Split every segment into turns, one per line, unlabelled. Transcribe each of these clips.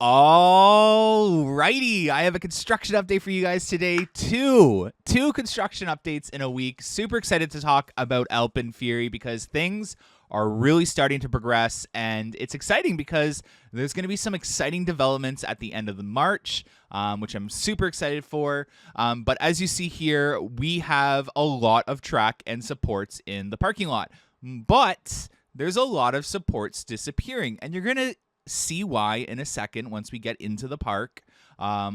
Alrighty, I have a construction update for you guys today. Two construction updates in a week. Super excited to talk about AlpenFury because things are really starting to progress, and it's exciting because there's going to be some exciting developments at the end of the March, which I'm super excited for. But as you see here, we have a lot of track and supports in the parking lot, but there's a lot of supports disappearing, and you're going to see why in a second once we get into the park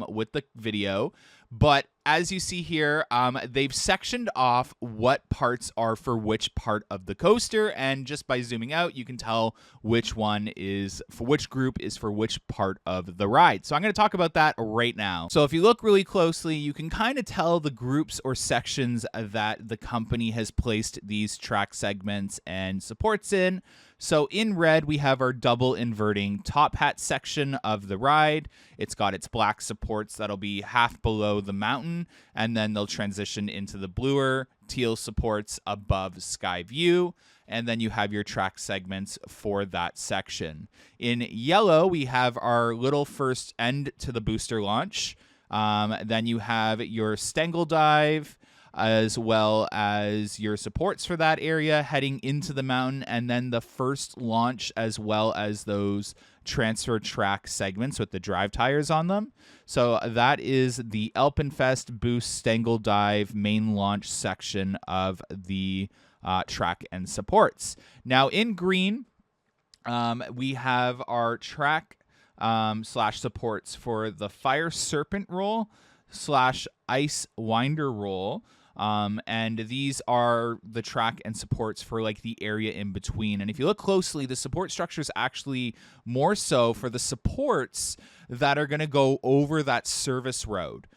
with the video. But as you see here, they've sectioned off what parts are for which part of the coaster, and just by zooming out you can tell which one is for which group is for which part of the ride. So I'm going to talk about that right now. So if you look really closely, you can kind of tell the groups or sections that the company has placed these track segments and supports in. So in red, we have our double inverting top hat section of the ride. It's got its black supports that'll be half below the mountain, and then they'll transition into the bluer teal supports above sky view. And then you have your track segments for that section. In yellow, we have our little first end to the booster launch. Then you have your Stengel dive, as well as your supports for that area heading into the mountain, and then the first launch, as well as those transfer track segments with the drive tires on them. So that is the Alpenfest Boost Stengel Dive main launch section of the track and supports. Now in green, we have our track slash supports for the Fire Serpent roll slash Ice Winder roll. And these are the track and supports for like the area in between. And if you look closely, the support structure is actually more so for the supports that are going to go over that service road.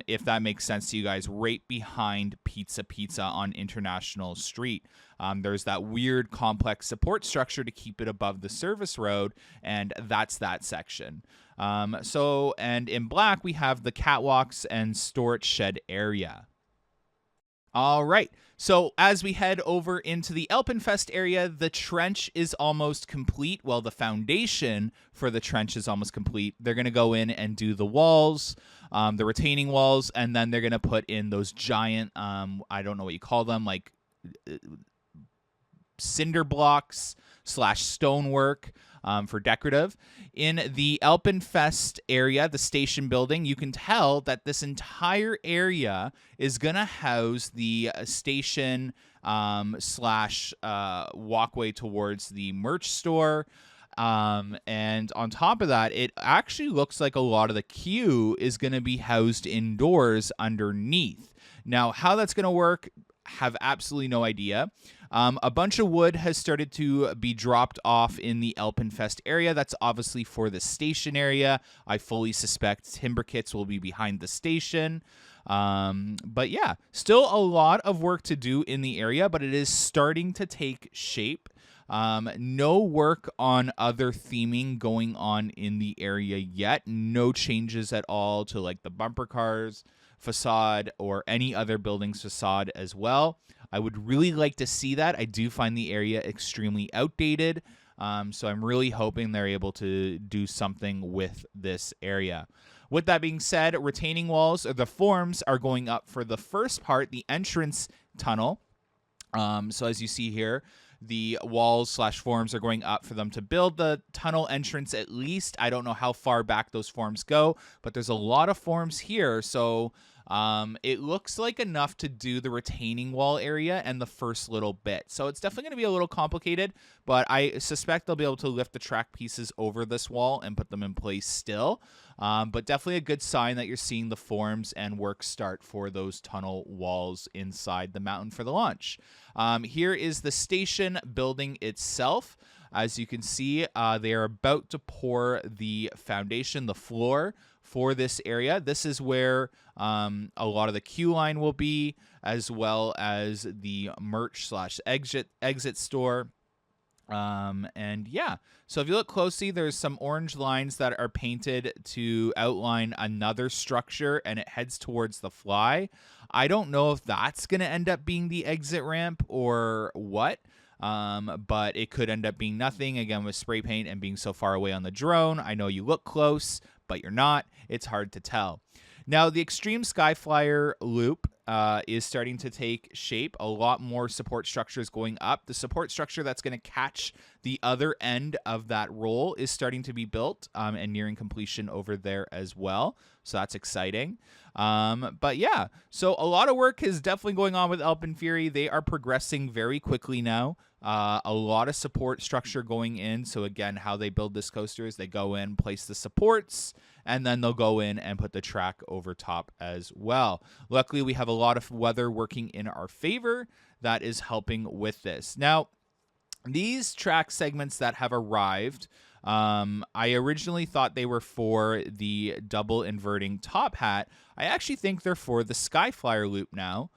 If that makes sense to you guys, right behind Pizza on International Street. There's that weird complex support structure to keep it above the service road, and that's that section. And in black, we have the catwalks and storage shed area. All right, so as we head over into the Alpenfest area, the trench is almost complete. Well, the foundation for the trench is almost complete. They're going to go in and do the walls, the retaining walls, and then they're going to put in those giant, I don't know what you call them, like cinder blocks slash stonework for decorative. In the Alpenfest area, the station building, you can tell that this entire area is going to house the station slash walkway towards the merch store. And on top of that, it actually looks like a lot of the queue is going to be housed indoors underneath. Now, how that's going to work, have absolutely no idea. A bunch of wood has started to be dropped off in the Alpenfest area. That's obviously for the station area. I fully suspect timber kits will be behind the station. But yeah, still a lot of work to do in the area, but it is starting to take shape. No work on other theming going on in the area yet. No changes at all to like the bumper cars facade or any other building's facade as well. I would really like to see that. I do find the area extremely outdated, so I'm really hoping they're able to do something with this area. With that being said, retaining walls, or the forms, are going up for the first part, the entrance tunnel. So as you see here, the walls slash forms are going up for them to build the tunnel entrance at least. I don't know how far back those forms go, but there's a lot of forms here, so it looks like enough to do the retaining wall area and the first little bit. So it's definitely going to be a little complicated, but I suspect they'll be able to lift the track pieces over this wall and put them in place still. But definitely a good sign that you're seeing the forms and work start for those tunnel walls inside the mountain for the launch. Here is the station building itself. As you can see, they are about to pour the foundation, the floor, for this area. This is where a lot of the queue line will be, as well as the merch slash exit store. And yeah, so if you look closely, there's some orange lines that are painted to outline another structure, and it heads towards the fly. I don't know if that's going to end up being the exit ramp or what. but it could end up being nothing, again, with spray paint and being so far away on the drone. I know you look close, but you're not. It's hard to tell. Now, the Extreme Skyflyer loop is starting to take shape. A lot more support structures going up. The support structure that's going to catch the other end of that roll is starting to be built and nearing completion over there as well. So that's exciting. But yeah, so a lot of work is definitely going on with AlpenFury. They are progressing very quickly now. A lot of support structure going in. So again, how they build this coaster is they go in, place the supports, and then they'll go in and put the track over top as well. Luckily, we have a lot of weather working in our favor that is helping with this. Now, these track segments that have arrived, I originally thought they were for the double inverting top hat. I actually think they're for the Skyflyer loop now.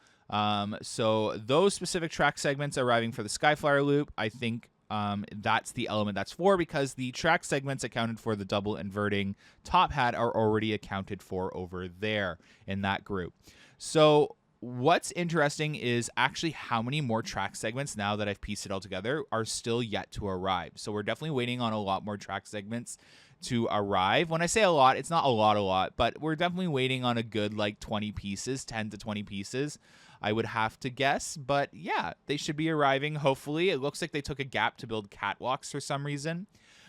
So those specific track segments arriving for the Skyflyer loop, I think that's the element that's for, because the track segments accounted for the double inverting top hat are already accounted for over there in that group. So what's interesting is actually how many more track segments, now that I've pieced it all together, are still yet to arrive. So we're definitely waiting on a lot more track segments to arrive. When I say a lot, it's not a lot, but we're definitely waiting on a good like 20 pieces, 10 to 20 pieces, I would have to guess. But yeah, they should be arriving, hopefully. It looks like they took a gap to build catwalks for some reason.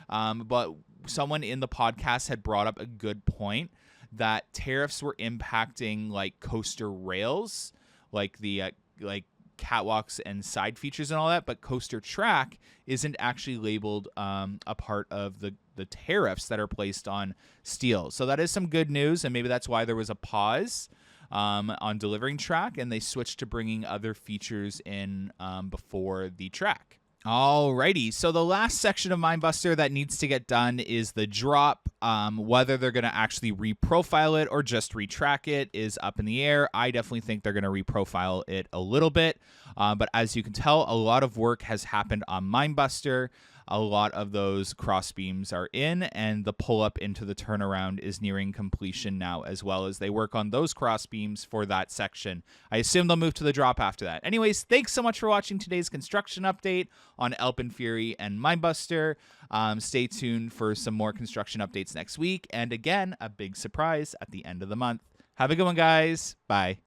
But someone in the podcast had brought up a good point that tariffs were impacting like coaster rails, like the like catwalks and side features and all that, but coaster track isn't actually labeled a part of the tariffs that are placed on steel. So that is some good news, and maybe that's why there was a pause on delivering track, and they switched to bringing other features in before the track. Alrighty, so the last section of Mindbuster that needs to get done is the drop. Whether they're going to actually reprofile it or just retrack it is up in the air. I definitely think they're going to reprofile it a little bit. But as you can tell, a lot of work has happened on Mindbuster. A lot of those cross beams are in, and the pull-up into the turnaround is nearing completion now, as well as they work on those cross beams for that section. I assume they'll move to the drop after that. Anyways, thanks so much for watching today's construction update on AlpenFury and Mindbuster. Stay tuned for some more construction updates next week, and again, a big surprise at the end of the month. Have a good one, guys. Bye.